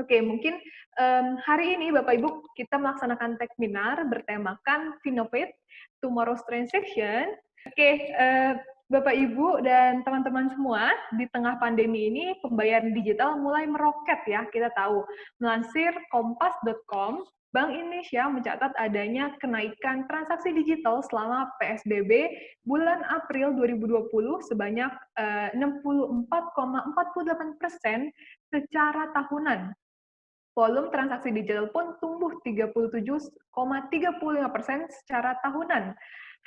Oke, mungkin hari ini Bapak Ibu kita melaksanakan webinar bertemakan Finovate Tomorrow's Transaction. Oke, Bapak Ibu dan teman-teman semua, di tengah pandemi ini pembayaran digital mulai meroket ya, kita tahu. Melansir kompas.com, Bank Indonesia mencatat adanya kenaikan transaksi digital selama PSBB bulan April 2020 sebanyak 64,48% secara tahunan. Volume transaksi digital pun tumbuh 37,35% secara tahunan.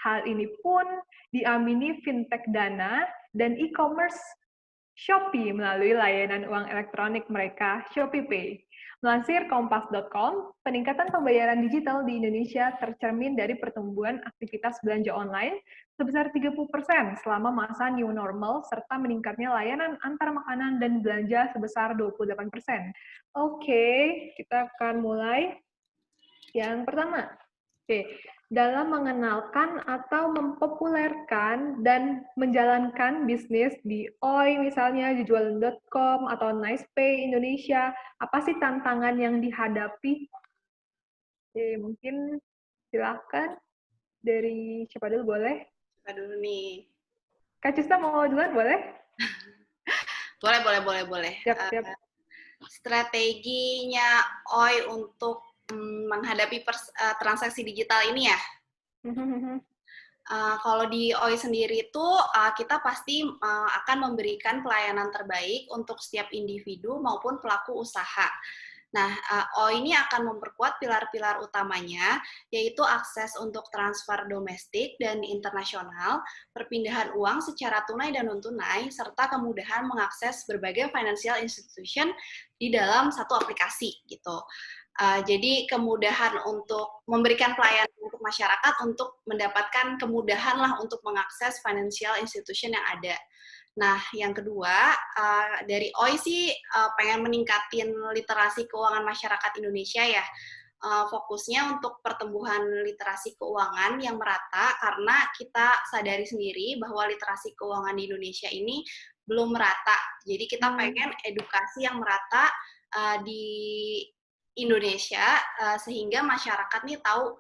Hal ini pun diamini fintech Dana dan e-commerce Shopee melalui layanan uang elektronik mereka, ShopeePay. Melansir kompas.com, peningkatan pembayaran digital di Indonesia tercermin dari pertumbuhan aktivitas belanja online sebesar 30% selama masa new normal, serta meningkatnya layanan antar makanan dan belanja sebesar 28%. Oke, kita akan mulai. Yang pertama, dalam mengenalkan atau mempopulerkan dan menjalankan bisnis di OI, misalnya di jualan.com atau NicePay Indonesia, apa sih tantangan yang dihadapi? Mungkin silakan dari siapa dulu boleh? Siapa dulu nih? Kak Cista mau duluan boleh? Boleh. Siap. Strateginya OI untuk menghadapi transaksi digital ini ya. Kalau di OI sendiri itu kita pasti akan memberikan pelayanan terbaik untuk setiap individu maupun pelaku usaha. Nah, OI ini akan memperkuat pilar-pilar utamanya, yaitu akses untuk transfer domestik dan internasional, perpindahan uang secara tunai dan non-tunai, serta kemudahan mengakses berbagai financial institution di dalam satu aplikasi gitu. Jadi kemudahan untuk memberikan pelayanan untuk masyarakat untuk mendapatkan kemudahan lah untuk mengakses financial institution yang ada. Nah, yang kedua, dari OI sih pengen meningkatin literasi keuangan masyarakat Indonesia ya. Fokusnya untuk pertumbuhan literasi keuangan yang merata, karena kita sadari sendiri bahwa literasi keuangan di Indonesia ini belum merata. Jadi kita pengen edukasi yang merata di Indonesia, sehingga masyarakat nih tahu,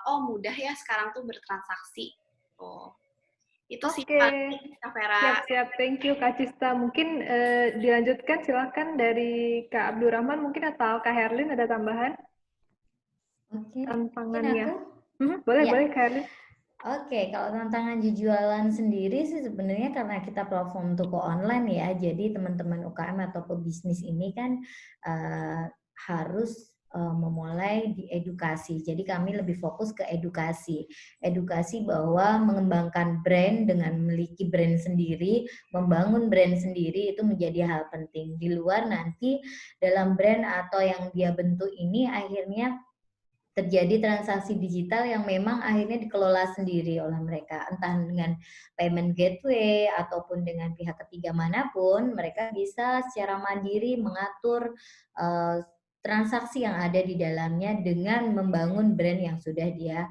oh mudah ya sekarang tuh bertransaksi. Itu sih paling, Kak Vera. Siap. Thank you, Kak Cista. Mungkin dilanjutkan, silakan dari Kak Abdurrahman mungkin atau Kak Herlin ada tambahan? Oke, tantangannya. Boleh, Kak Herlin. Oke, kalau tantangan di jualan sendiri sih sebenarnya karena kita platform toko online ya, jadi teman-teman UKM atau pebisnis ini kan harus memulai di edukasi. Jadi kami lebih fokus ke edukasi bahwa mengembangkan brand dengan memiliki brand sendiri, membangun brand sendiri itu menjadi hal penting. Di luar nanti dalam brand atau yang dia bentuk ini akhirnya terjadi transaksi digital yang memang akhirnya dikelola sendiri oleh mereka, entah dengan payment gateway ataupun dengan pihak ketiga manapun, mereka bisa secara mandiri mengatur transaksi yang ada di dalamnya dengan membangun brand yang sudah dia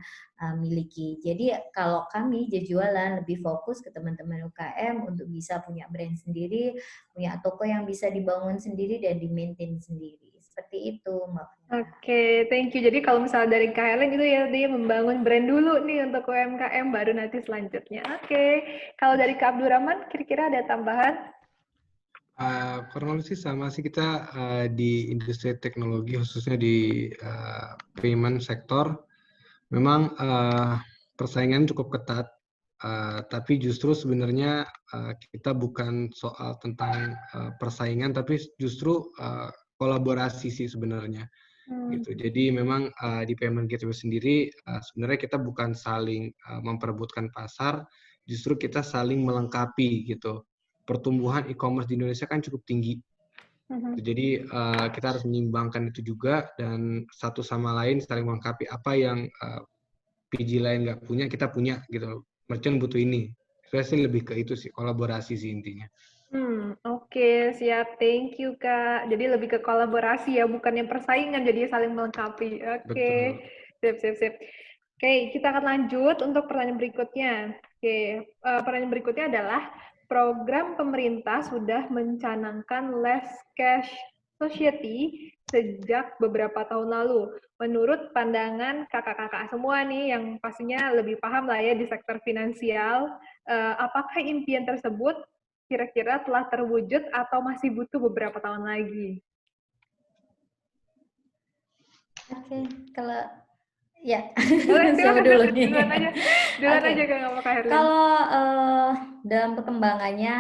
miliki. Jadi kalau kami jualan lebih fokus ke teman-teman UKM untuk bisa punya brand sendiri, punya toko yang bisa dibangun sendiri dan di-maintain sendiri. Seperti itu, Mbak. Oke, thank you. Jadi kalau misalnya dari Kak Helen itu ya dia membangun brand dulu nih untuk UMKM, baru nanti selanjutnya. Oke, kalau dari Kak Abdurrahman kira-kira ada tambahan? Kurang lebih sih sama sih, kita di industri teknologi khususnya di payment sektor memang persaingan cukup ketat, tapi justru sebenarnya kita bukan soal tentang persaingan, tapi justru kolaborasi sih sebenarnya. Gitu. Jadi memang di payment gateway sendiri sebenarnya kita bukan saling memperebutkan pasar, justru kita saling melengkapi gitu. Pertumbuhan e-commerce di Indonesia kan cukup tinggi. Jadi kita harus menyeimbangkan itu juga, dan satu sama lain saling melengkapi. Apa yang PG lain nggak punya, kita punya gitu. Merchant butuh ini. Saya sih lebih ke itu sih, kolaborasi sih intinya. Oke, siap. Thank you, Kak. Jadi lebih ke kolaborasi ya, bukan yang persaingan, jadi saling melengkapi. Oke, sip. Oke, kita akan lanjut untuk pertanyaan berikutnya. Oke, pertanyaan berikutnya adalah, program pemerintah sudah mencanangkan less cash society sejak beberapa tahun lalu. Menurut pandangan kakak-kakak semua nih yang pastinya lebih paham lah ya di sektor finansial, apakah impian tersebut kira-kira telah terwujud atau masih butuh beberapa tahun lagi? Oke, kalau ya, Boleh, siapa silakan dulu nih? duluan Oke, aja Kak, nggak apa-apa Herlin. kalau dalam perkembangannya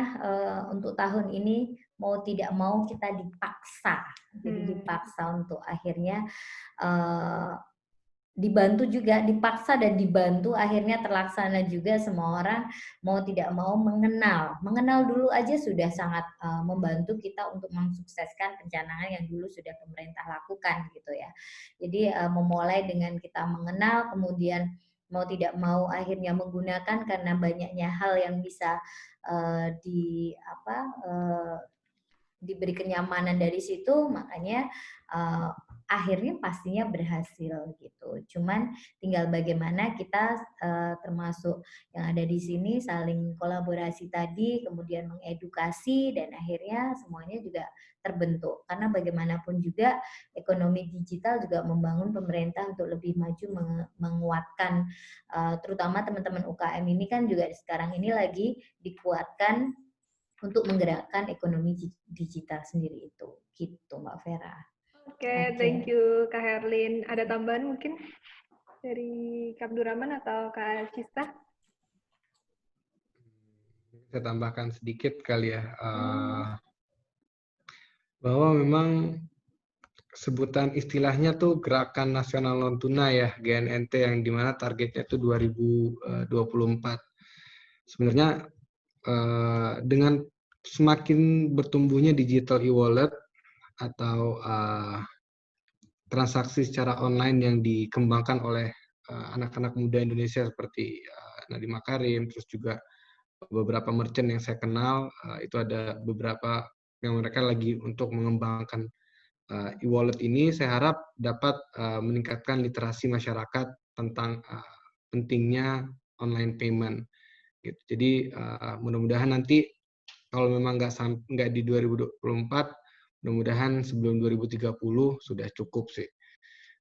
untuk tahun ini mau tidak mau kita dipaksa, jadi dipaksa untuk akhirnya dibantu juga, dipaksa dan dibantu akhirnya terlaksana juga. Semua orang mau tidak mau mengenal dulu aja sudah sangat membantu kita untuk mensukseskan perencanaan yang dulu sudah pemerintah lakukan gitu ya. Jadi memulai dengan kita mengenal, kemudian mau tidak mau akhirnya menggunakan karena banyaknya hal yang bisa diberi kenyamanan dari situ, makanya akhirnya pastinya berhasil gitu. Cuman tinggal bagaimana kita termasuk yang ada di sini saling kolaborasi tadi, kemudian mengedukasi dan akhirnya semuanya juga terbentuk. Karena bagaimanapun juga ekonomi digital juga membangun pemerintah untuk lebih maju menguatkan terutama teman-teman UKM ini kan juga sekarang ini lagi dikuatkan untuk menggerakkan ekonomi digital sendiri itu. Gitu Mbak Vera. Oke, thank you Kak Herlin. Ada tambahan mungkin dari Kak Abdurrahman atau Kak Cista? Saya tambahkan sedikit kali ya, bahwa memang sebutan istilahnya tuh Gerakan Nasional Non Tunai ya, GNNT, yang dimana targetnya itu 2024. Sebenarnya dengan semakin bertumbuhnya digital e-wallet atau transaksi secara online yang dikembangkan oleh anak-anak muda Indonesia seperti Nadiem Makarim, terus juga beberapa merchant yang saya kenal, itu ada beberapa yang mereka lagi untuk mengembangkan e-wallet ini. Saya harap dapat meningkatkan literasi masyarakat tentang pentingnya online payment. Gitu. Jadi mudah-mudahan nanti kalau memang nggak di 2024, mudah-mudahan sebelum 2030 sudah cukup sih,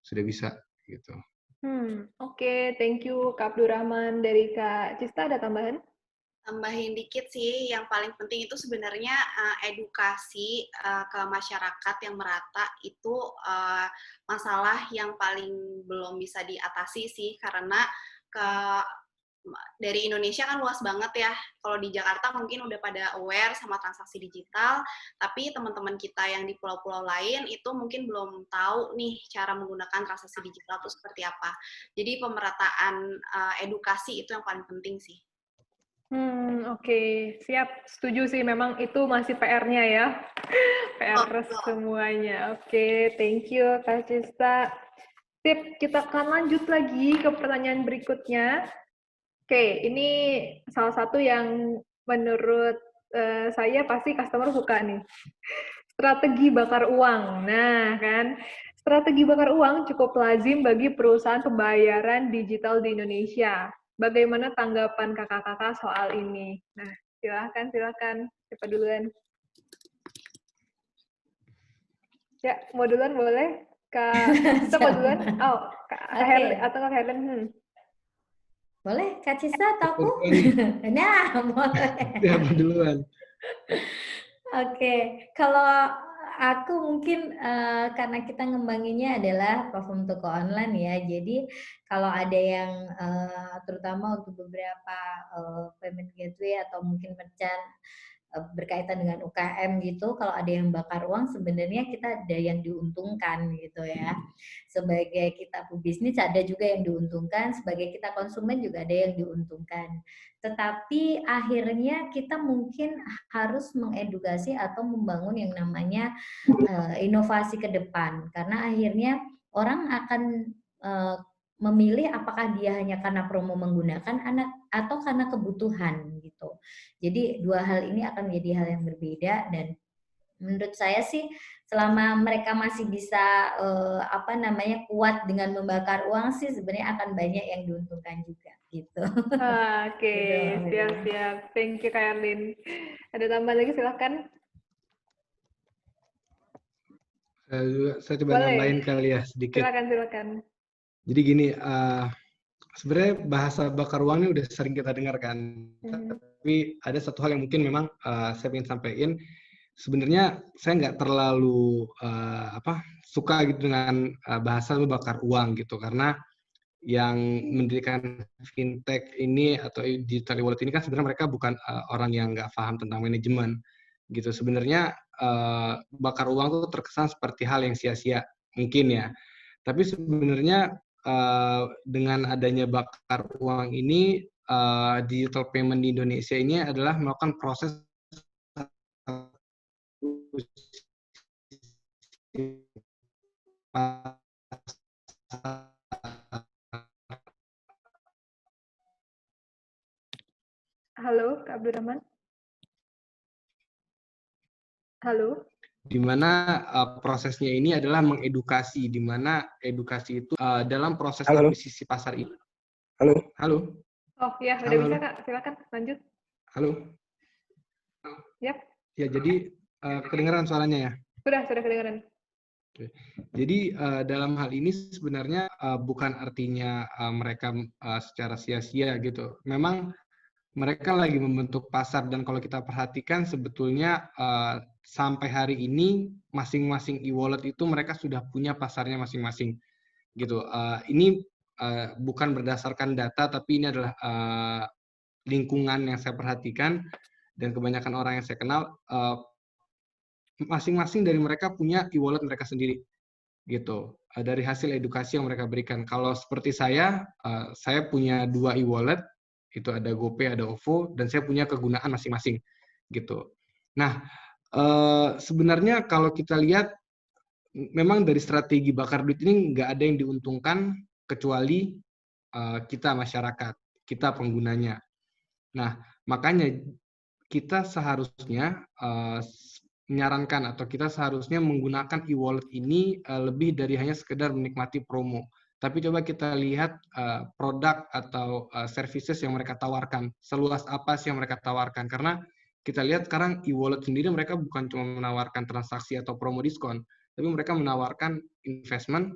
sudah bisa gitu. Oke, thank you Kak Abdurrahman. Dari Kak Cista ada tambahan? Tambahin dikit sih, yang paling penting itu sebenarnya edukasi ke masyarakat yang merata itu masalah yang paling belum bisa diatasi sih, karena dari Indonesia kan luas banget ya. Kalau di Jakarta mungkin udah pada aware sama transaksi digital, tapi teman-teman kita yang di pulau-pulau lain itu mungkin belum tahu nih cara menggunakan transaksi digital itu seperti apa. Jadi pemerataan edukasi itu yang paling penting sih. Oke, siap. Setuju sih, memang itu masih PR-nya ya. PR semuanya. Oke, thank you Kak Cista. Sip, kita akan lanjut lagi ke pertanyaan berikutnya. Oke, ini salah satu yang menurut saya pasti customer suka nih. Strategi bakar uang. Nah, kan, strategi bakar uang cukup lazim bagi perusahaan pembayaran digital di Indonesia. Bagaimana tanggapan kakak-kakak soal ini? Nah, silakan. Siapa duluan? Ya, mau duluan boleh? Kak Cista mau duluan? Oh, Kak Herlin atau Kak Herlin? Boleh, Kak Cista atau aku? Nah, boleh. Siapa duluan? Oke, kalau aku mungkin karena kita ngembanginnya adalah platform toko online ya, jadi kalau ada yang terutama untuk beberapa payment gateway atau mungkin merchant berkaitan dengan UKM gitu, kalau ada yang bakar uang sebenarnya kita ada yang diuntungkan gitu ya. Sebagai kita pebisnis ada juga yang diuntungkan, sebagai kita konsumen juga ada yang diuntungkan. Tetapi akhirnya kita mungkin harus mengedukasi atau membangun yang namanya inovasi ke depan, karena akhirnya orang akan memilih apakah dia hanya karena promo menggunakan anak atau karena kebutuhan gitu. Jadi dua hal ini akan menjadi hal yang berbeda, dan menurut saya sih selama mereka masih bisa kuat dengan membakar uang sih sebenarnya akan banyak yang diuntungkan juga gitu. Oke, siap. Thank you Kak Erlin. Ada tambahan lagi silahkan. Saya coba nambahin Boleh. kali ya sedikit. Silakan. Jadi gini, sebenarnya bahasa bakar uang ini udah sering kita dengar kan, tapi ada satu hal yang mungkin memang saya ingin sampaikan. Sebenarnya saya nggak terlalu suka gitu dengan bahasa bakar uang gitu, karena yang mendirikan fintech ini atau digital wallet ini kan sebenarnya mereka bukan orang yang nggak paham tentang manajemen gitu. Sebenarnya bakar uang tuh terkesan seperti hal yang sia-sia mungkin ya. Tapi sebenarnya dengan adanya bakar uang ini, digital payment di Indonesia ini adalah melakukan proses Halo, Kak Abdurrahman. Halo. di mana prosesnya ini adalah mengedukasi, di mana edukasi itu dalam proses akuisisi pasar ini. Halo. Oh ya, udah bisa Kak, silakan lanjut. Halo. Yap. Ya, jadi kedengaran suaranya ya? Sudah kedengaran. Oke. Jadi dalam hal ini sebenarnya bukan artinya mereka secara sia-sia gitu. Memang mereka lagi membentuk pasar, dan kalau kita perhatikan sebetulnya sampai hari ini masing-masing e-wallet itu mereka sudah punya pasarnya masing-masing gitu. Ini bukan berdasarkan data, tapi ini adalah lingkungan yang saya perhatikan dan kebanyakan orang yang saya kenal, masing-masing dari mereka punya e-wallet mereka sendiri gitu. Dari hasil edukasi yang mereka berikan. Kalau seperti saya punya 2 e-wallet, itu ada GoPay, ada OVO, dan saya punya kegunaan masing-masing gitu. Nah, sebenarnya kalau kita lihat, memang dari strategi bakar duit ini nggak ada yang diuntungkan kecuali kita masyarakat, kita penggunanya. Nah, makanya kita seharusnya menyarankan atau kita seharusnya menggunakan e-wallet ini lebih dari hanya sekedar menikmati promo. Tapi coba kita lihat produk atau services yang mereka tawarkan. Seluas apa sih yang mereka tawarkan? Karena kita lihat sekarang e-wallet sendiri mereka bukan cuma menawarkan transaksi atau promo diskon, tapi mereka menawarkan investment,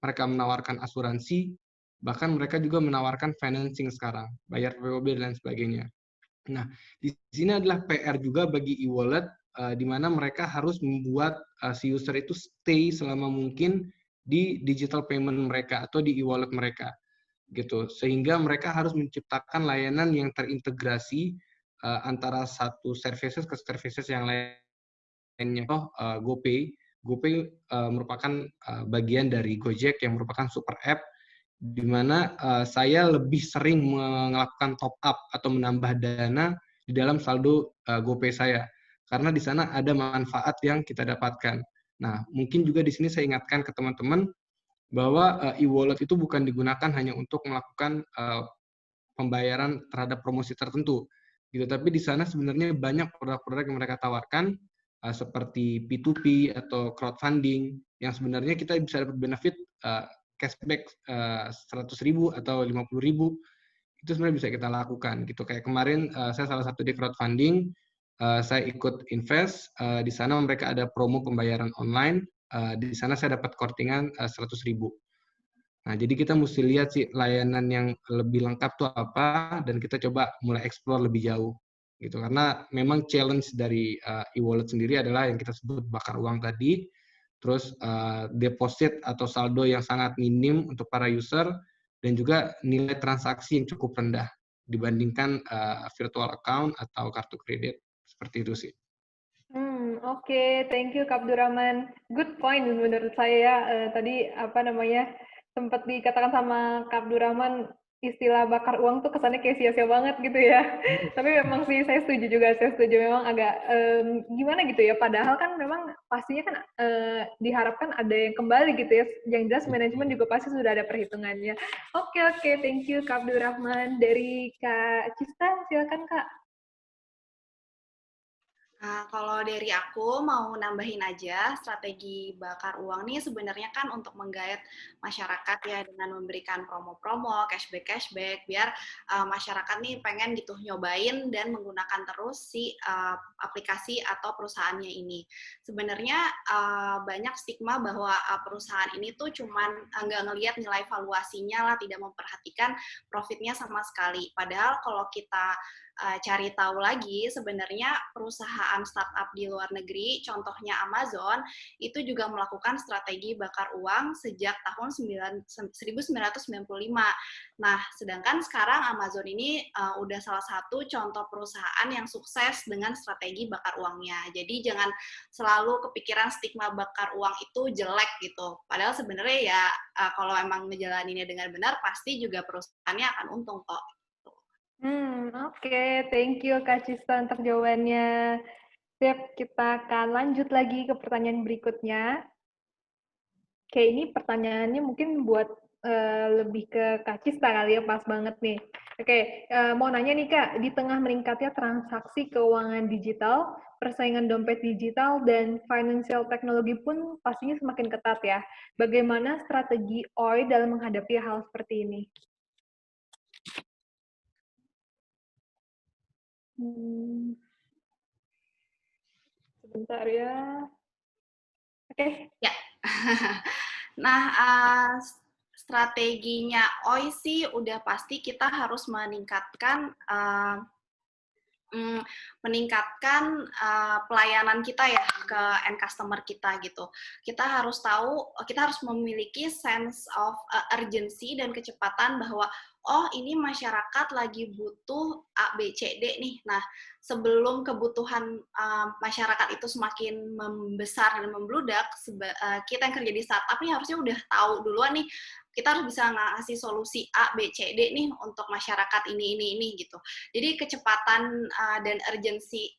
mereka menawarkan asuransi, bahkan mereka juga menawarkan financing sekarang, bayar POB dan sebagainya. Nah, di sini adalah PR juga bagi e-wallet, di mana mereka harus membuat si user itu stay selama mungkin di digital payment mereka atau di e-wallet mereka, gitu. Sehingga mereka harus menciptakan layanan yang terintegrasi antara satu services ke services yang lainnya. GoPay merupakan bagian dari Gojek yang merupakan super app, di mana saya lebih sering melakukan top up atau menambah dana di dalam saldo GoPay saya, karena di sana ada manfaat yang kita dapatkan. Nah, mungkin juga di sini saya ingatkan ke teman-teman bahwa e-wallet itu bukan digunakan hanya untuk melakukan pembayaran terhadap promosi tertentu, gitu. Tapi di sana sebenarnya banyak produk-produk yang mereka tawarkan seperti P2P atau crowdfunding yang sebenarnya kita bisa dapat benefit cashback 100.000 atau 50.000, itu sebenarnya bisa kita lakukan gitu. Kayak kemarin saya salah satu di crowdfunding, saya ikut invest, di sana mereka ada promo pembayaran online, di sana saya dapat kortingan 100.000. Nah, jadi kita mesti lihat sih layanan yang lebih lengkap tuh apa, dan kita coba mulai explore lebih jauh gitu. Karena memang challenge dari e-wallet sendiri adalah yang kita sebut bakar uang tadi, terus deposit atau saldo yang sangat minim untuk para user, dan juga nilai transaksi yang cukup rendah dibandingkan virtual account atau kartu kredit. Seperti itu sih. Oke, thank you Kak Abdurrahman. Good point menurut saya. Tadi sempat dikatakan sama Kak Abdurrahman, istilah bakar uang tuh kesannya kayak sia-sia banget gitu ya. Tapi memang sih saya setuju juga, memang agak gimana gitu ya. Padahal kan memang pastinya kan diharapkan ada yang kembali gitu ya. Yang jelas manajemen juga pasti sudah ada perhitungannya. Oke, thank you Kak Abdurrahman. Dari Kak Cista, silakan Kak. Kalau dari aku mau nambahin aja, strategi bakar uang nih sebenarnya kan untuk menggait masyarakat ya dengan memberikan promo-promo, cashback, biar masyarakat nih pengen gitu nyobain dan menggunakan terus si aplikasi atau perusahaannya ini. Sebenarnya banyak stigma bahwa perusahaan ini tuh cuman nggak ngelihat nilai valuasinya lah, tidak memperhatikan profitnya sama sekali. Padahal kalau kita cari tahu lagi, sebenarnya perusahaan startup di luar negeri, contohnya Amazon, itu juga melakukan strategi bakar uang sejak tahun 1995. Nah, sedangkan sekarang Amazon ini udah salah satu contoh perusahaan yang sukses dengan strategi bakar uangnya. Jadi jangan selalu kepikiran stigma bakar uang itu jelek gitu. Padahal sebenarnya ya kalau emang ngejalaninnya dengan benar, pasti juga perusahaannya akan untung kok. Oke. Thank you Kak Cista untuk jawabannya. Sip, kita akan lanjut lagi ke pertanyaan berikutnya. Oke, ini pertanyaannya mungkin buat lebih ke Kak Cista kali ya, pas banget nih. Oke, mau nanya nih Kak, di tengah meningkatnya transaksi keuangan digital, persaingan dompet digital, dan financial technology pun pastinya semakin ketat ya. Bagaimana strategi OI dalam menghadapi hal seperti ini? Sebentar ya. Oke. Ya. Nah, strateginya OI sih udah pasti kita harus meningkatkan pelayanan kita ya ke end customer kita gitu. Kita harus tahu, kita harus memiliki sense of urgency dan kecepatan bahwa oh ini masyarakat lagi butuh A, B, C, D nih. Nah, sebelum kebutuhan masyarakat itu semakin membesar dan membludak, kita yang kerja di startup nih harusnya udah tahu duluan nih, kita harus bisa ngasih solusi A, B, C, D nih untuk masyarakat ini gitu. Jadi kecepatan dan urgency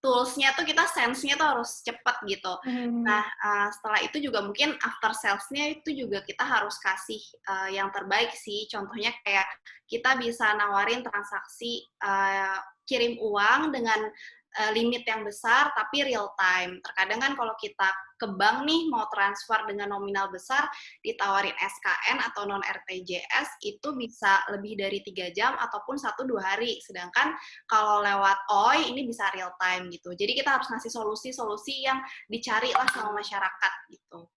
tools-nya tuh kita sense-nya tuh harus cepat gitu. Nah, setelah itu juga mungkin after sales-nya itu juga kita harus kasih yang terbaik sih. Contohnya kayak kita bisa nawarin transaksi kirim uang dengan limit yang besar tapi real time. Terkadang kan kalau kita ke bank nih mau transfer dengan nominal besar, ditawarin SKN atau non RTGS itu bisa lebih dari 3 jam ataupun 1-2 hari. Sedangkan kalau lewat OI ini bisa real time gitu. Jadi kita harus ngasih solusi-solusi yang dicari lah sama masyarakat gitu.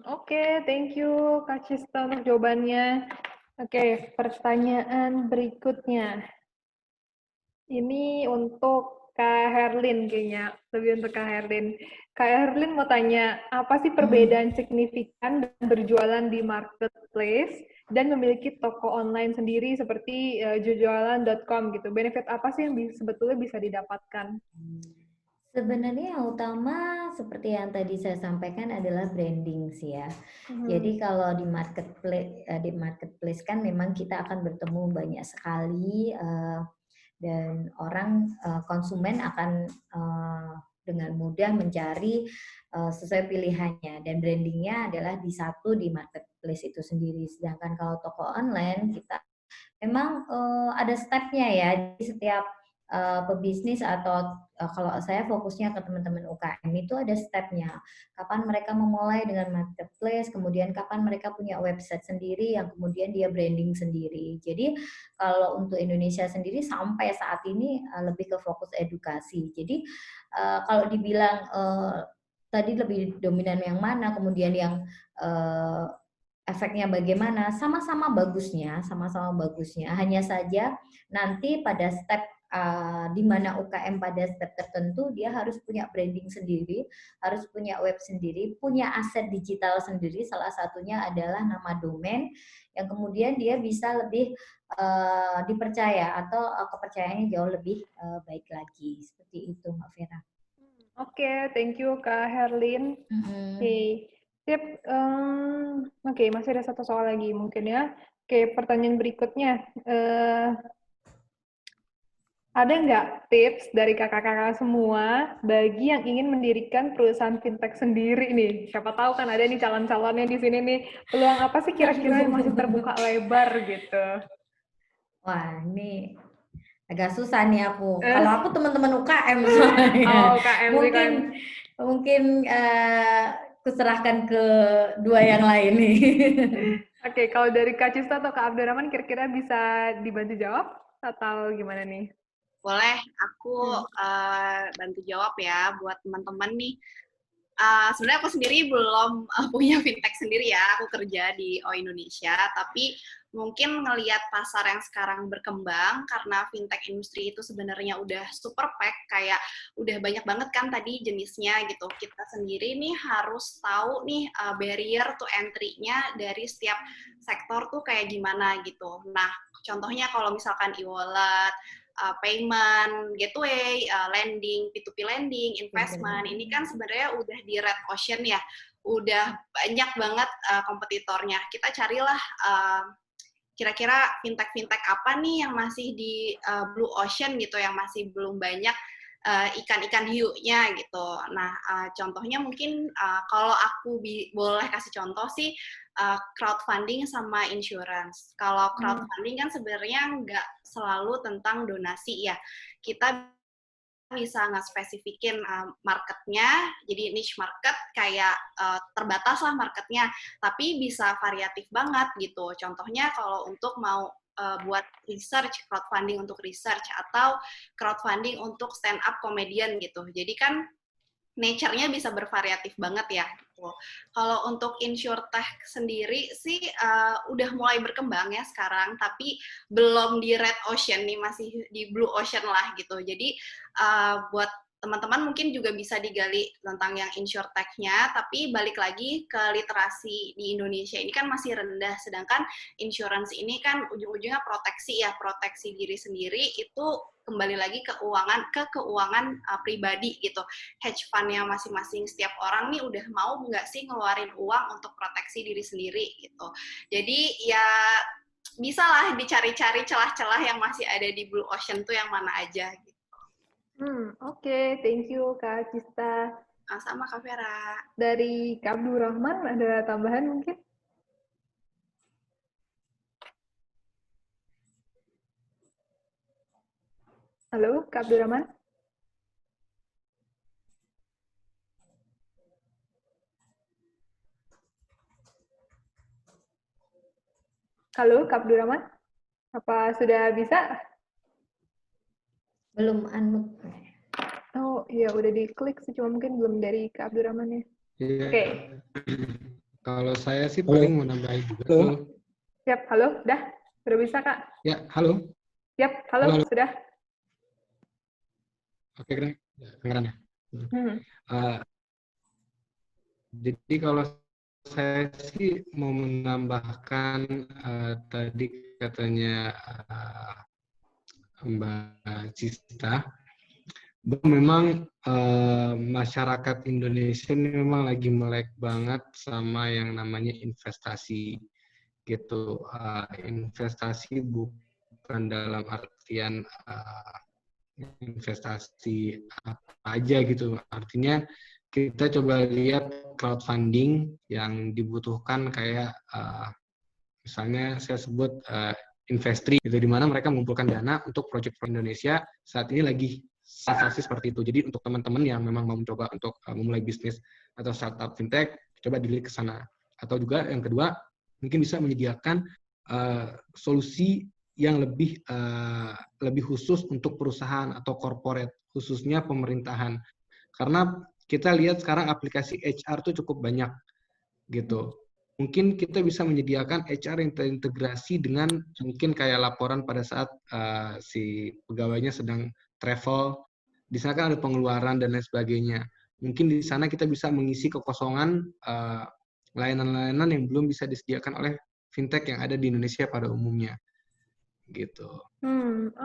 Oke, thank you Kak Cista untuk jawabannya. Oke, pertanyaan berikutnya. Ini untuk Kak Herlin kayaknya, lebih untuk Kak Herlin. Kak Herlin mau tanya, apa sih perbedaan signifikan berjualan di marketplace dan memiliki toko online sendiri seperti jujualan.com gitu? Benefit apa sih yang sebetulnya bisa didapatkan? Sebenarnya yang utama seperti yang tadi saya sampaikan adalah branding sih ya. Jadi kalau di marketplace kan memang kita akan bertemu banyak sekali dan orang konsumen akan dengan mudah mencari sesuai pilihannya, dan brandingnya adalah di marketplace itu sendiri. Sedangkan kalau toko online kita memang ada stepnya ya. Di setiap pebisnis atau kalau saya fokusnya ke teman-teman UKM itu ada stepnya. Kapan mereka memulai dengan marketplace, kemudian kapan mereka punya website sendiri yang kemudian dia branding sendiri. Jadi kalau untuk Indonesia sendiri sampai saat ini lebih ke fokus edukasi. Jadi kalau dibilang tadi lebih dominan yang mana, kemudian yang efeknya bagaimana, sama-sama bagusnya. Hanya saja nanti pada step di mana UKM pada step tertentu dia harus punya branding sendiri, harus punya web sendiri, punya aset digital sendiri. Salah satunya adalah nama domain yang kemudian dia bisa lebih dipercaya atau kepercayaannya jauh lebih baik lagi. Seperti itu, Mbak Vera. Oke, thank you Kak Herlin. Oke. Sip, oke, masih ada satu soal lagi mungkin ya. Oke, pertanyaan berikutnya. Ada nggak tips dari kakak-kakak semua bagi yang ingin mendirikan perusahaan fintech sendiri nih? Siapa tahu kan ada nih calon-calonnya di sini nih. Peluang apa sih kira-kira yang masih terbuka lebar gitu? Wah, ini Agak susah nih aku. Kalau aku teman-teman UKM soalnya. Oh, UKM mungkin mungkin kuserahkan ke dua yang lain nih. Oke, kalau dari Kak Cista atau Kak Abdurrahman kira-kira bisa dibantu jawab atau gimana nih? Boleh, aku bantu jawab ya buat teman-teman nih. Sebenarnya aku sendiri belum punya fintech sendiri ya, aku kerja di O Indonesia, tapi mungkin ngelihat pasar yang sekarang berkembang karena fintech industri itu sebenarnya udah super pack, kayak udah banyak banget kan tadi jenisnya gitu. Kita sendiri nih harus tahu nih barrier to entry-nya dari setiap sektor tuh kayak gimana gitu. Nah, contohnya kalau misalkan e-wallet, payment, gateway, lending, P2P lending, investment, ini kan sebenarnya udah di red ocean ya, udah banyak banget kompetitornya. Kita carilah kira-kira fintech-fintech apa nih yang masih di blue ocean gitu, yang masih belum banyak ikan-ikan hiunya gitu. Nah, contohnya mungkin kalau aku boleh kasih contoh sih, crowdfunding sama insurance. Kalau crowdfunding kan sebenarnya nggak selalu tentang donasi ya. Kita bisa nge-spesifikin marketnya, jadi niche market kayak terbatas lah marketnya, tapi bisa variatif banget gitu. Contohnya kalau untuk mau buat research, crowdfunding untuk research, atau crowdfunding untuk stand-up comedian gitu. Jadi kan nature-nya bisa bervariatif banget ya. Gitu. Kalau untuk insurtech sendiri sih udah mulai berkembang ya sekarang, tapi belum di red ocean nih, masih di blue ocean lah gitu. Jadi buat teman-teman mungkin juga bisa digali tentang yang insurtech-nya, tapi balik lagi ke literasi di Indonesia ini kan masih rendah, sedangkan insurance ini kan ujung-ujungnya proteksi ya, proteksi diri sendiri itu kembali lagi ke keuangan pribadi gitu. Hedge fund-nya masing-masing setiap orang nih udah mau nggak sih ngeluarin uang untuk proteksi diri sendiri gitu. Jadi ya bisa lah dicari-cari celah-celah yang masih ada di blue ocean tuh yang mana aja gitu. Oke, thank you Kak Cista. Sama Kak Vera. Dari Kak Abdurrahman ada tambahan mungkin? Halo, Kak Abdurrahman? Halo, Kak Abdurrahman? Apa sudah bisa? Belum unmute. Oh iya, udah diklik sih, cuma mungkin belum dari Kak Abdurrahman ya. Iya. Oke. Kalau saya sih paling mau nambahin juga. Siap, halo, udah? Sudah bisa, Kak? Ya, halo. Siap, halo, sudah? Oke, keren. Kedengeran ya. Jadi kalau saya sih mau menambahkan tadi katanya Mbak Cista, bahwa memang masyarakat Indonesia ini memang lagi melek banget sama yang namanya investasi gitu. Investasi bukan dalam artian investasi apa aja gitu. Artinya kita coba lihat crowdfunding yang dibutuhkan kayak misalnya saya sebut Investri, itu di mana mereka mengumpulkan dana untuk proyek Indonesia saat ini lagi sensasi seperti itu. Jadi untuk teman-teman yang memang mau mencoba untuk memulai bisnis atau startup fintech, coba dilihat ke sana. Atau juga yang kedua, mungkin bisa menyediakan solusi yang lebih khusus untuk perusahaan atau corporate, khususnya pemerintahan. Karena kita lihat sekarang aplikasi HR tuh cukup banyak gitu. Mungkin kita bisa menyediakan HR yang terintegrasi dengan mungkin kayak laporan pada saat si pegawainya sedang travel. Di sana kan ada pengeluaran dan lain sebagainya. Mungkin di sana kita bisa mengisi kekosongan layanan-layanan yang belum bisa disediakan oleh fintech yang ada di Indonesia pada umumnya. Gitu.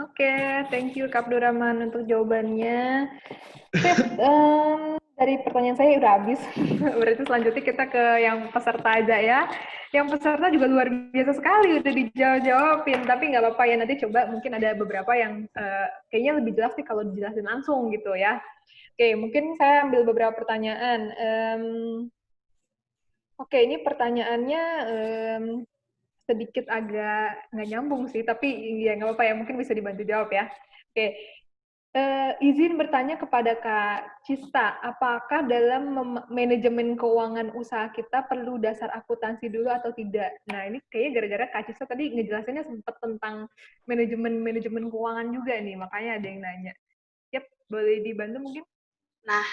Oke, thank you Kak Abdurrahman untuk jawabannya. Sip, dari pertanyaan saya udah habis. Berarti selanjutnya kita ke yang peserta aja ya. Yang peserta juga luar biasa sekali udah dijawab-jawabin, tapi nggak apa-apa ya, nanti coba mungkin ada beberapa yang kayaknya lebih jelas sih kalau dijelasin langsung gitu ya. Oke, mungkin saya ambil beberapa pertanyaan. Oke, ini pertanyaannya sedikit agak nggak nyambung sih, tapi ya nggak apa-apa ya, mungkin bisa dibantu jawab ya. Oke. Izin bertanya kepada Kak Cista, apakah dalam manajemen keuangan usaha kita perlu dasar akuntansi dulu atau tidak? Nah, ini kayaknya gara-gara Kak Cista tadi ngejelasinnya sempat tentang manajemen keuangan juga nih, makanya ada yang nanya. Yap, boleh dibantu mungkin? Nah,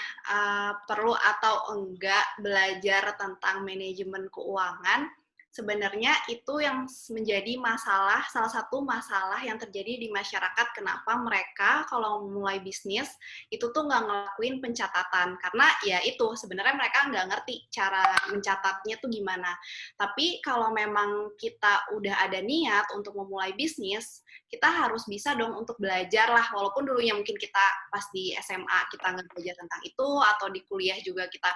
perlu atau enggak belajar tentang manajemen keuangan, sebenarnya itu yang menjadi masalah, salah satu masalah yang terjadi di masyarakat. Kenapa mereka kalau mulai bisnis itu tuh nggak ngelakuin pencatatan, karena ya itu sebenarnya mereka nggak ngerti cara mencatatnya tuh gimana. Tapi kalau memang kita udah ada niat untuk memulai bisnis, kita harus bisa dong untuk belajar lah, walaupun dulunya mungkin kita pas di SMA kita nggak belajar tentang itu, atau di kuliah juga kita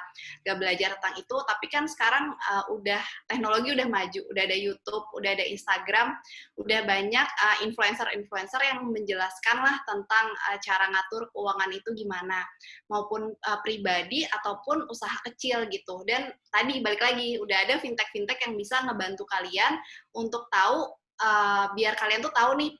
nggak belajar tentang itu, tapi kan sekarang udah teknologi udah maju, udah ada YouTube, udah ada Instagram, udah banyak influencer-influencer yang menjelaskan lah tentang cara ngatur keuangan itu gimana, maupun pribadi ataupun usaha kecil gitu. Dan tadi balik lagi, udah ada fintech-fintech yang bisa ngebantu kalian untuk tahu, biar kalian tuh tahu nih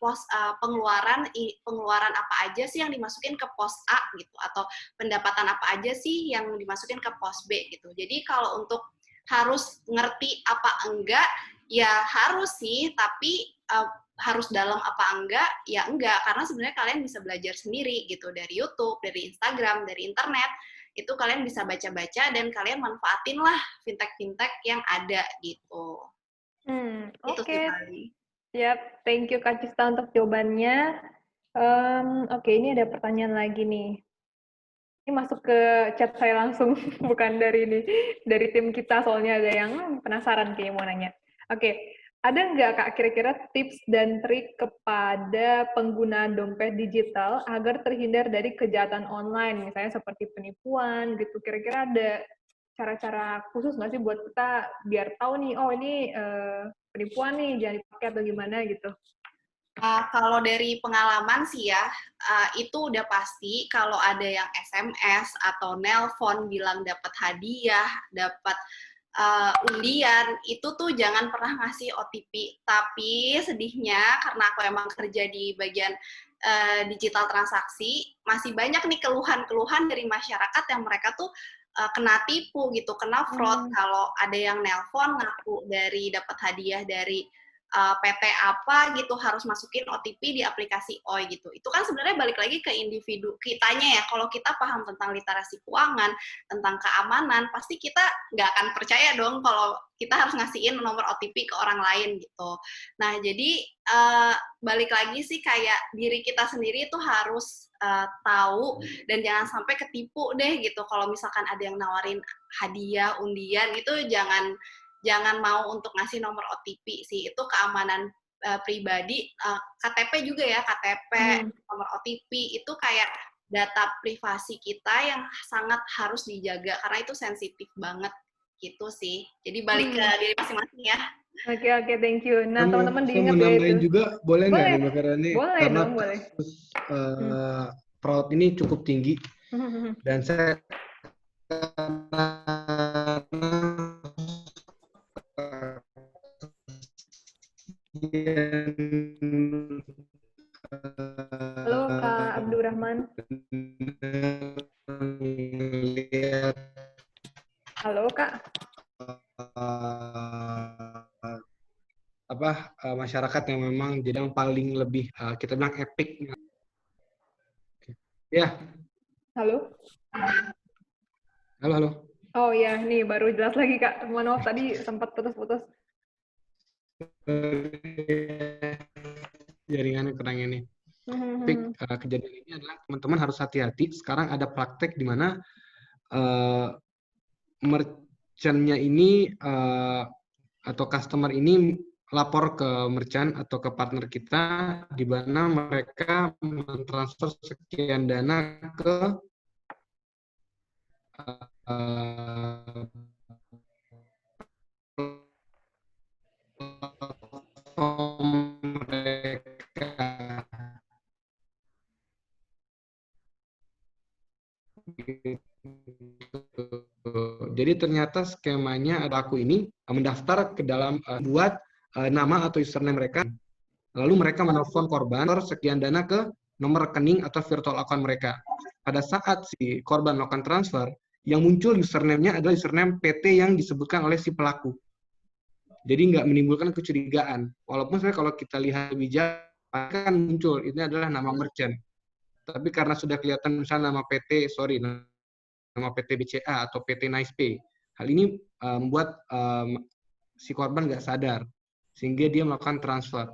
pengeluaran apa aja sih yang dimasukin ke pos A gitu, atau pendapatan apa aja sih yang dimasukin ke pos B gitu. Jadi kalau untuk harus ngerti apa enggak, ya harus sih, tapi harus dalam apa enggak, ya enggak, karena sebenarnya kalian bisa belajar sendiri gitu, dari YouTube, dari Instagram, dari internet, itu kalian bisa baca-baca dan kalian manfaatin lah fintech-fintech yang ada gitu. Itu sih Oke. paling. Yap, thank you Kak Cista untuk jawabannya. Oke, ini ada pertanyaan lagi nih. Ini masuk ke chat saya langsung, bukan dari tim kita, soalnya ada yang penasaran kayaknya mau nanya. Oke, ada nggak Kak kira-kira tips dan trik kepada pengguna dompet digital agar terhindar dari kejahatan online, misalnya seperti penipuan gitu, kira-kira ada cara-cara khusus nggak sih buat kita biar tahu nih, oh ini penipuan nih, jangan dipakai atau gimana gitu? Kalau dari pengalaman sih ya, itu udah pasti kalau ada yang SMS atau nelpon bilang dapat hadiah, dapat undian, itu tuh jangan pernah ngasih OTP. Tapi sedihnya, karena aku emang kerja di bagian digital transaksi, masih banyak nih keluhan-keluhan dari masyarakat yang mereka tuh kena tipu gitu, kena fraud. Kalau ada yang nelpon ngaku dari dapat hadiah dari PT apa gitu, harus masukin OTP di aplikasi OI gitu. Itu kan sebenarnya balik lagi ke individu kitanya ya. Kalau kita paham tentang literasi keuangan, tentang keamanan, pasti kita nggak akan percaya dong kalau kita harus ngasihin nomor OTP ke orang lain gitu. Nah, jadi balik lagi sih kayak diri kita sendiri itu harus tahu dan jangan sampai ketipu deh gitu. Kalau misalkan ada yang nawarin hadiah, undian, itu jangan mau untuk ngasih nomor OTP sih, itu keamanan pribadi, KTP juga ya, KTP, nomor OTP, itu kayak data privasi kita yang sangat harus dijaga, karena itu sensitif banget, gitu sih. Jadi balik ke diri masing-masing ya. Oke, thank you. Nah, teman-teman Saya diingat mau ya nambahin itu. juga, boleh nggak nih Mbak Vera ini? Boleh Karena dong, boleh. kasus fraud ini cukup tinggi, dan saya Halo Kak Abdurrahman. Halo Kak. Masyarakat yang memang jadi yang paling lebih kita bilang epic. Ya. Halo. Halo. Oh ya, nih baru jelas lagi Kak. Mohon maaf tadi sempat putus-putus. Jaringannya kurang ini. Tapi kejadian ini adalah teman-teman harus hati-hati. Sekarang ada praktek di mana merchant-nya ini atau customer ini lapor ke merchant atau ke partner kita di mana mereka mentransfer sekian dana ke mereka. Jadi ternyata skemanya ada aku ini mendaftar ke dalam buat nama atau username mereka, lalu mereka menelpon korban sekian dana ke nomor rekening atau virtual account mereka. Pada saat si korban melakukan transfer, yang muncul username-nya adalah username PT yang disebutkan oleh si pelaku. Jadi nggak menimbulkan kecurigaan. Walaupun sebenarnya kalau kita lihat lebih jauh, akan muncul, ini adalah nama merchant. Tapi karena sudah kelihatan misalnya nama PT, nama PT BCA atau PT NicePay, hal ini membuat si korban nggak sadar, sehingga dia melakukan transfer.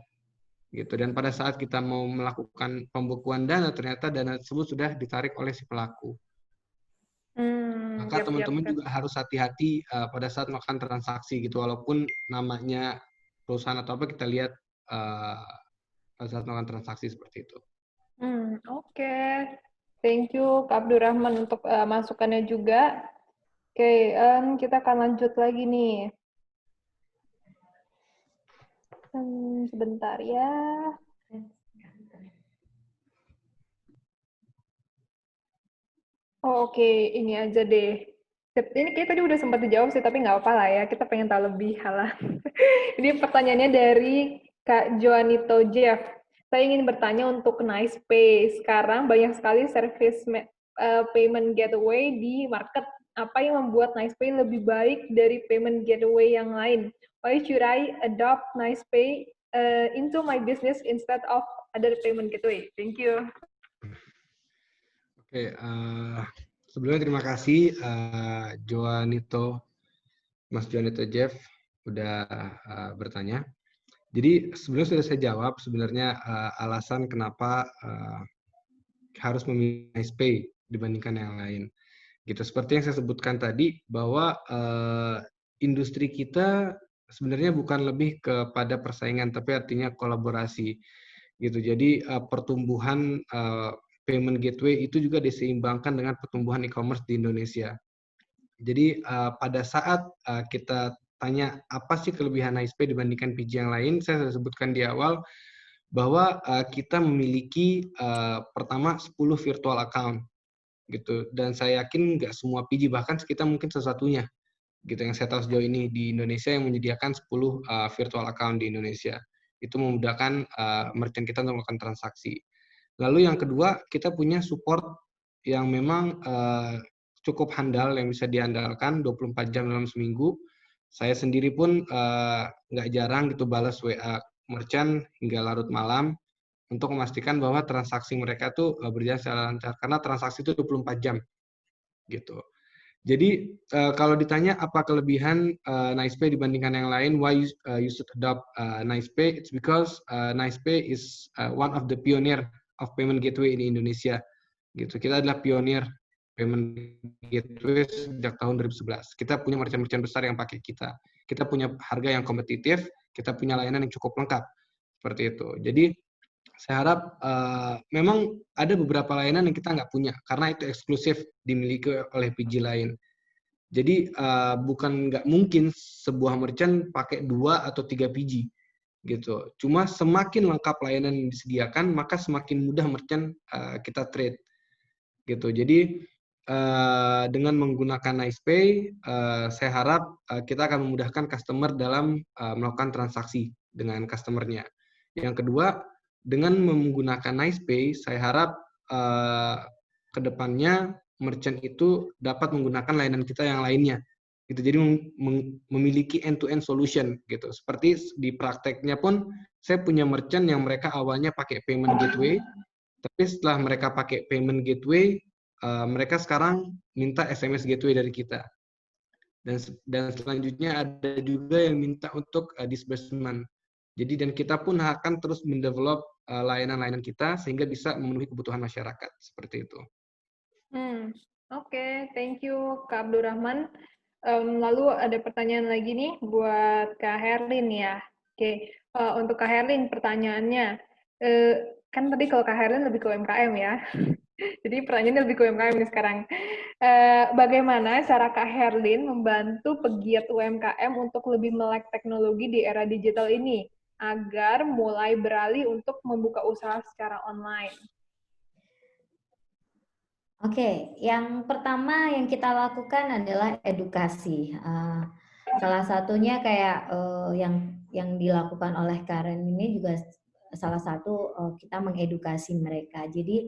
Gitu. Dan pada saat kita mau melakukan pembukuan dana, ternyata dana tersebut sudah ditarik oleh si pelaku. Maka teman-teman juga harus hati-hati pada saat melakukan transaksi gitu, walaupun namanya perusahaan atau apa, kita lihat pada saat melakukan transaksi seperti itu. Oke. Thank you Kak Abdurrahman untuk masukannya juga. Oke, kita akan lanjut lagi nih. Sebentar ya. Oh, oke, ini aja deh. Ini kayak tadi udah sempat dijawab sih, tapi nggak apa-apa lah ya. Kita pengen tahu lebih halah. Ini pertanyaannya dari Kak Joanito Jeff. Saya ingin bertanya untuk NicePay. Sekarang banyak sekali service payment gateway di market. Apa yang membuat NicePay lebih baik dari payment gateway yang lain? Why should I adopt NicePay into my business instead of other payment gateway? Thank you. Oke, sebelumnya terima kasih Mas Joanito Jeff udah bertanya. Jadi sebelumnya sudah saya jawab sebenarnya alasan kenapa harus memilih NicePay dibandingkan yang lain. Gitu. Seperti yang saya sebutkan tadi bahwa industri kita sebenarnya bukan lebih kepada persaingan, tapi artinya kolaborasi. Gitu. Jadi pertumbuhan payment gateway itu juga diseimbangkan dengan pertumbuhan e-commerce di Indonesia. Jadi pada saat kita tanya apa sih kelebihan NicePay dibandingkan PG yang lain, saya sudah sebutkan di awal bahwa kita memiliki pertama 10 virtual account gitu, dan saya yakin nggak semua PG, bahkan kita mungkin satu-satunya gitu yang saya tahu sejauh ini di Indonesia yang menyediakan 10 virtual account di Indonesia. Itu memudahkan merchant kita untuk melakukan transaksi. Lalu yang kedua, kita punya support yang memang cukup handal, yang bisa diandalkan 24 jam dalam seminggu. Saya sendiri pun nggak jarang gitu balas WA merchant hingga larut malam untuk memastikan bahwa transaksi mereka tuh berjalan secara lancar, karena transaksi itu 24 jam gitu. Jadi kalau ditanya apa kelebihan NicePay dibandingkan yang lain, why you should adopt NicePay? It's because NicePay is one of the pioneer of payment gateway di Indonesia. Gitu. Kita adalah pionir payment gateway sejak tahun 2011. Kita punya merchant-merchant besar yang pakai kita. Kita punya harga yang kompetitif, kita punya layanan yang cukup lengkap. Seperti itu. Jadi saya harap memang ada beberapa layanan yang kita nggak punya karena itu eksklusif dimiliki oleh PG lain. Jadi bukan nggak mungkin sebuah merchant pakai 2 atau 3 PG gitu. Cuma semakin lengkap layanan yang disediakan, maka semakin mudah merchant kita trade gitu. Jadi dengan menggunakan NicePay, saya harap kita akan memudahkan customer dalam melakukan transaksi dengan customernya. Yang kedua, dengan menggunakan NicePay, saya harap ke depannya merchant itu dapat menggunakan layanan kita yang lainnya. Gitu. Jadi memiliki end-to-end solution gitu. Seperti di prakteknya pun saya punya merchant yang mereka awalnya pakai payment gateway, tapi setelah mereka pakai payment gateway, mereka sekarang minta SMS gateway dari kita. Dan selanjutnya ada juga yang minta untuk disbursement. Jadi dan kita pun akan terus mendevelop layanan-layanan kita sehingga bisa memenuhi kebutuhan masyarakat seperti itu. Oke, thank you Kak Abdurrahman. Lalu ada pertanyaan lagi nih buat Kak Herlin ya. Oke, untuk Kak Herlin pertanyaannya, kan tadi kalau Kak Herlin lebih ke UMKM ya. Jadi pertanyaannya lebih ke UMKM nih sekarang. Bagaimana cara Kak Herlin membantu pegiat UMKM untuk lebih melek teknologi di era digital ini agar mulai beralih untuk membuka usaha secara online? Oke, yang pertama yang kita lakukan adalah edukasi. Salah satunya kayak yang dilakukan oleh Karen ini juga salah satu kita mengedukasi mereka. Jadi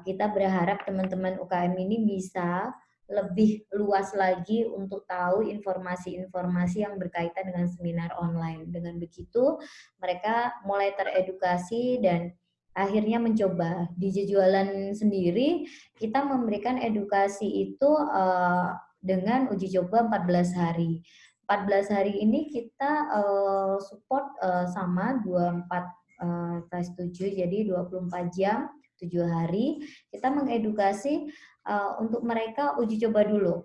kita berharap teman-teman UKM ini bisa lebih luas lagi untuk tahu informasi-informasi yang berkaitan dengan seminar online. Dengan begitu, mereka mulai teredukasi dan akhirnya mencoba. Di Jualan sendiri, kita memberikan edukasi itu dengan uji coba 14 hari. 14 hari ini kita support sama 24/7, jadi 24 jam, 7 hari. Kita mengedukasi untuk mereka uji coba dulu,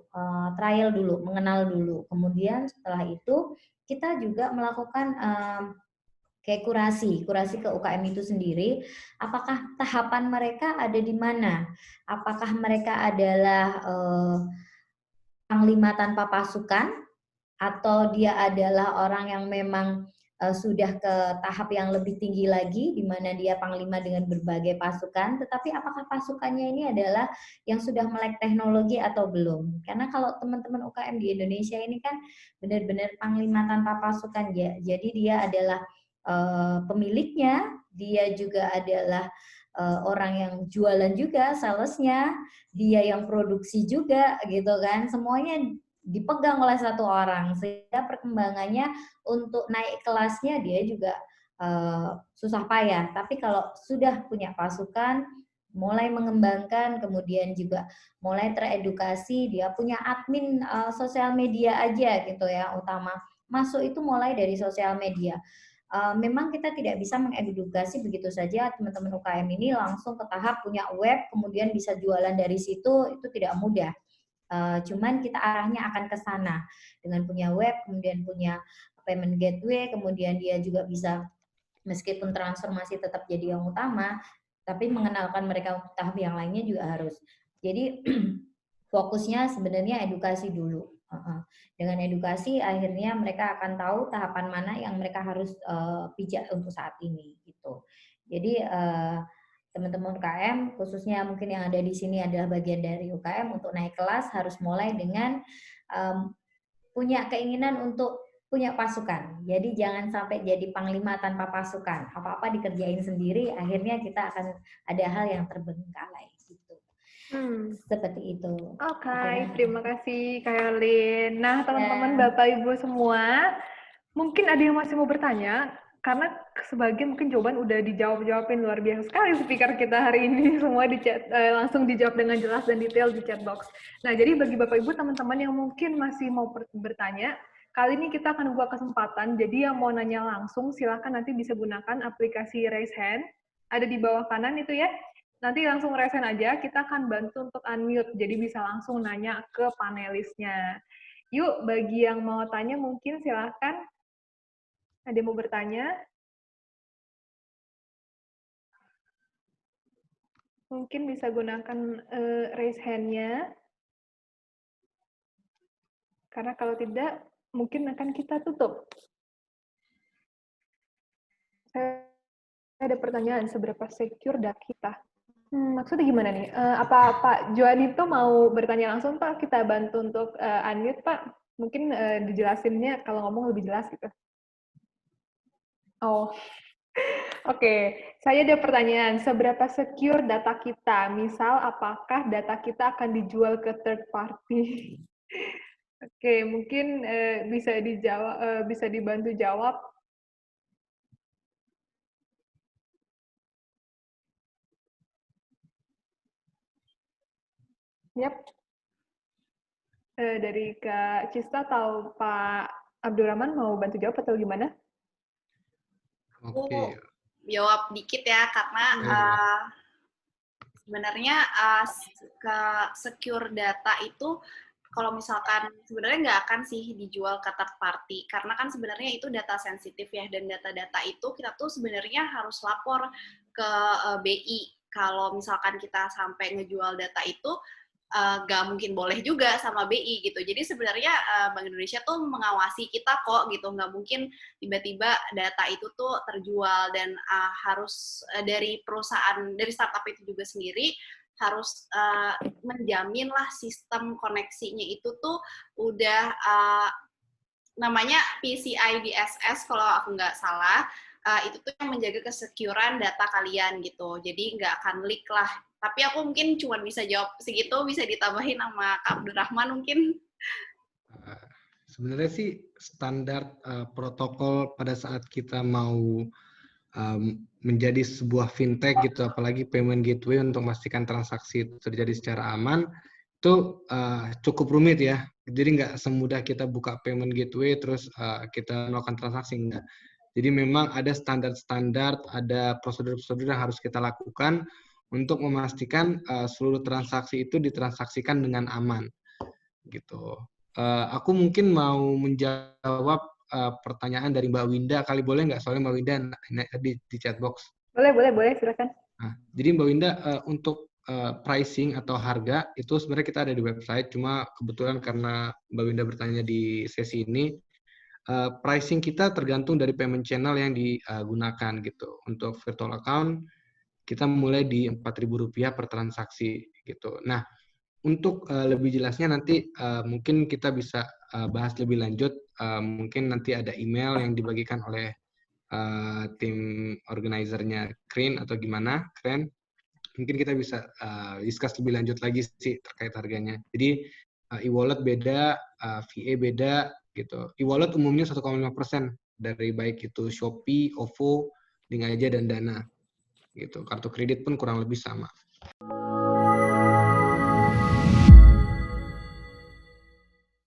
trial dulu, mengenal dulu. Kemudian setelah itu kita juga melakukan kayak kurasi ke UKM itu sendiri. Apakah tahapan mereka ada di mana? Apakah mereka adalah panglima tanpa pasukan, atau dia adalah orang yang memang sudah ke tahap yang lebih tinggi lagi, di mana dia panglima dengan berbagai pasukan, tetapi apakah pasukannya ini adalah yang sudah melek teknologi atau belum? Karena kalau teman-teman UKM di Indonesia ini kan benar-benar panglima tanpa pasukan, ya. Jadi dia adalah pemiliknya, dia juga adalah orang yang jualan juga, salesnya, dia yang produksi juga, gitu kan, semuanya dipegang oleh satu orang, sehingga perkembangannya untuk naik kelasnya dia juga susah payah. Tapi kalau sudah punya pasukan, mulai mengembangkan, kemudian juga mulai teredukasi, dia punya admin sosial media aja gitu ya, utama masuk itu mulai dari sosial media. Memang kita tidak bisa mengedukasi begitu saja teman-teman UKM ini langsung ke tahap punya web, kemudian bisa jualan dari situ, itu tidak mudah. Cuman kita arahnya akan ke sana dengan punya web, kemudian punya payment gateway, kemudian dia juga bisa meskipun transformasi tetap jadi yang utama, tapi mengenalkan mereka untuk tahap yang lainnya juga harus. Jadi fokusnya sebenarnya edukasi dulu. Dengan edukasi akhirnya mereka akan tahu tahapan mana yang mereka harus pijak untuk saat ini gitu. Jadi teman-teman UKM, khususnya mungkin yang ada di sini adalah bagian dari UKM, untuk naik kelas harus mulai dengan punya keinginan untuk punya pasukan. Jadi jangan sampai jadi panglima tanpa pasukan. Apa-apa dikerjain sendiri, akhirnya kita akan ada hal yang terbengkalai gitu. Seperti itu. Oke, terima kasih Kak Erlin. Nah, teman-teman Bapak Ibu semua, mungkin ada yang masih mau bertanya, karena sebagian mungkin jawaban udah dijawab-jawabin, luar biasa sekali speaker kita hari ini, semua langsung dijawab dengan jelas dan detail di chat box. Nah, jadi bagi Bapak Ibu teman-teman yang mungkin masih mau bertanya, kali ini kita akan buka kesempatan, jadi yang mau nanya langsung silakan nanti bisa gunakan aplikasi raise hand, ada di bawah kanan itu ya. Nanti langsung raise hand aja, kita akan bantu untuk unmute, jadi bisa langsung nanya ke panelisnya. Yuk, bagi yang mau tanya mungkin silakan. Ada yang mau bertanya? Mungkin bisa gunakan raise hand-nya. Karena kalau tidak, mungkin akan kita tutup. Saya ada pertanyaan, seberapa secure data kita? Maksudnya gimana nih? Apa Pak Johan itu mau bertanya langsung, Pak? Kita bantu untuk unmute, Pak. Mungkin dijelasinnya kalau ngomong lebih jelas gitu. Oh, oke. Saya ada pertanyaan, seberapa secure data kita? Misal, apakah data kita akan dijual ke third party? Oke, mungkin bisa dijawab, bisa dibantu jawab. Yap. Dari Kak Cista atau Pak Abdurrahman mau bantu jawab atau gimana? Aku jawab dikit ya, karena sebenarnya ke secure data itu kalau misalkan sebenarnya nggak akan sih dijual ke third party, karena kan sebenarnya itu data sensitif ya, dan data-data itu kita tuh sebenarnya harus lapor ke BI. Kalau misalkan kita sampai ngejual data itu, nggak mungkin boleh juga sama BI gitu. Jadi sebenarnya Bank Indonesia tuh mengawasi kita kok gitu, nggak mungkin tiba-tiba data itu tuh terjual, dan harus dari perusahaan, dari startup itu juga sendiri harus menjamin lah sistem koneksinya itu tuh udah namanya PCI DSS kalau aku nggak salah, itu tuh yang menjaga kesecurean data kalian gitu. Jadi nggak akan leak lah. Tapi aku mungkin cuma bisa jawab segitu, bisa ditambahin sama Kak Abdurrahman mungkin. Sebenarnya sih standar protokol pada saat kita mau menjadi sebuah fintech gitu, apalagi payment gateway untuk memastikan transaksi itu terjadi secara aman, itu cukup rumit ya. Jadi nggak semudah kita buka payment gateway terus kita melakukan transaksi, enggak. Jadi memang ada standar-standar, ada prosedur-prosedur yang harus kita lakukan untuk memastikan seluruh transaksi itu ditransaksikan dengan aman, gitu. Aku mungkin mau menjawab pertanyaan dari Mbak Winda, kali boleh nggak? Soalnya Mbak Winda di chatbox. Boleh, silakan. Nah, jadi Mbak Winda, untuk pricing atau harga, itu sebenarnya kita ada di website, cuma kebetulan karena Mbak Winda bertanya di sesi ini, pricing kita tergantung dari payment channel yang digunakan gitu. Untuk virtual account, kita mulai di Rp4.000 per transaksi gitu. Nah, untuk lebih jelasnya nanti mungkin kita bisa bahas lebih lanjut. Mungkin nanti ada email yang dibagikan oleh tim organizer-nya Kren atau gimana, Kren. Mungkin kita bisa discuss lebih lanjut lagi sih terkait harganya. Jadi e-wallet beda, VA beda gitu. E-wallet umumnya 1,5% dari baik itu Shopee, OVO, Link Aja dan Dana gitu. Kartu kredit pun kurang lebih sama.